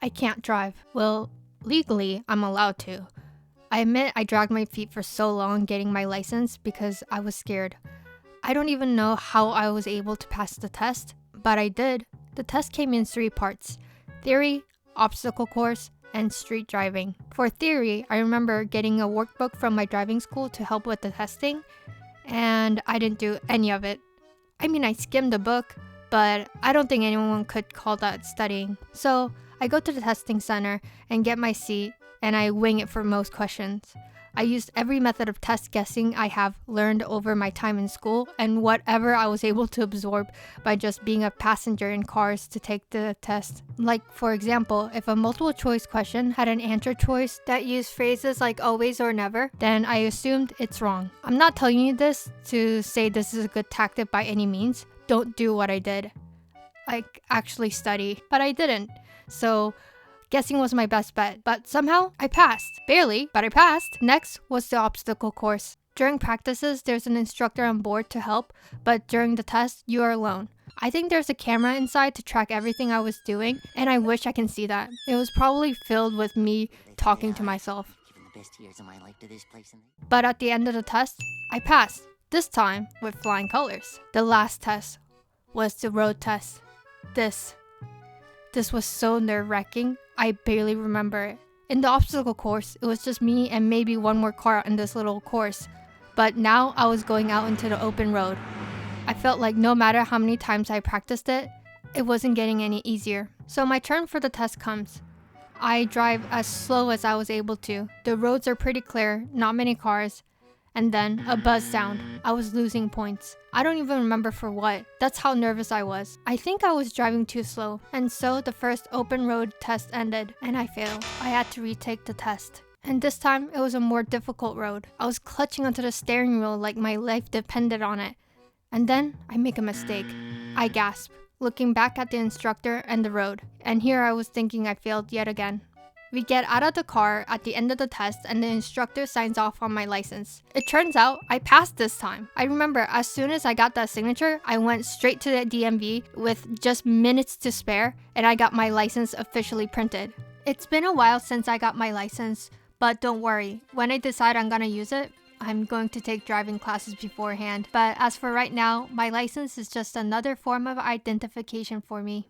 I can't drive. Well, legally, I'm allowed to. I admit I dragged my feet for so long getting my license because I was scared. I don't even know how I was able to pass the test, but I did. The test came in 3 parts: theory, obstacle course, and street driving. For theory, I remember getting a workbook from my driving school to help with the testing, and I didn't do any of it. I mean, I skimmed the book, but I don't think anyone could call that studying. So I go to the testing center and get my seat, and I wing it for most questions. I used every method of test guessing I have learned over my time in school and whatever I was able to absorb by just being a passenger in cars to take the test. Like, for example, if a multiple choice question had an answer choice that used phrases like always or never, then I assumed it's wrong. I'm not telling you this to say this is a good tactic by any means. Don't do what I did. Like, actually study. But I didn't. So guessing was my best bet, but somehow I passed. Barely, but I passed. Next was the obstacle course. During practices, there's an instructor on board to help, but during the test, you are alone. I think there's a camera inside to track everything I was doing, and I wish I can see that. It was probably filled with me talking to myself. But at the end of the test, I passed. This time with flying colors. The last test was the road test. This was so nerve-wracking. I barely remember it. In the obstacle course, it was just me and maybe one more car in this little course. But now I was going out into the open road. I felt like no matter how many times I practiced it, it wasn't getting any easier. So my turn for the test comes. I drive as slow as I was able to. The roads are pretty clear, not many cars. And then a buzz sound. I was losing points. I don't even remember for what. That's how nervous I was. I think I was driving too slow. And so the first open road test ended and I failed. I had to retake the test. And this time it was a more difficult road. I was clutching onto the steering wheel like my life depended on it. And then I make a mistake. I gasp, looking back at the instructor and the road. And here I was thinking I failed yet again. We get out of the car at the end of the test and the instructor signs off on my license. It turns out I passed this time. I remember as soon as I got that signature, I went straight to the DMV with just minutes to spare and I got my license officially printed. It's been a while since I got my license, but don't worry. When I decide I'm gonna use it, I'm going to take driving classes beforehand. But as for right now, my license is just another form of identification for me.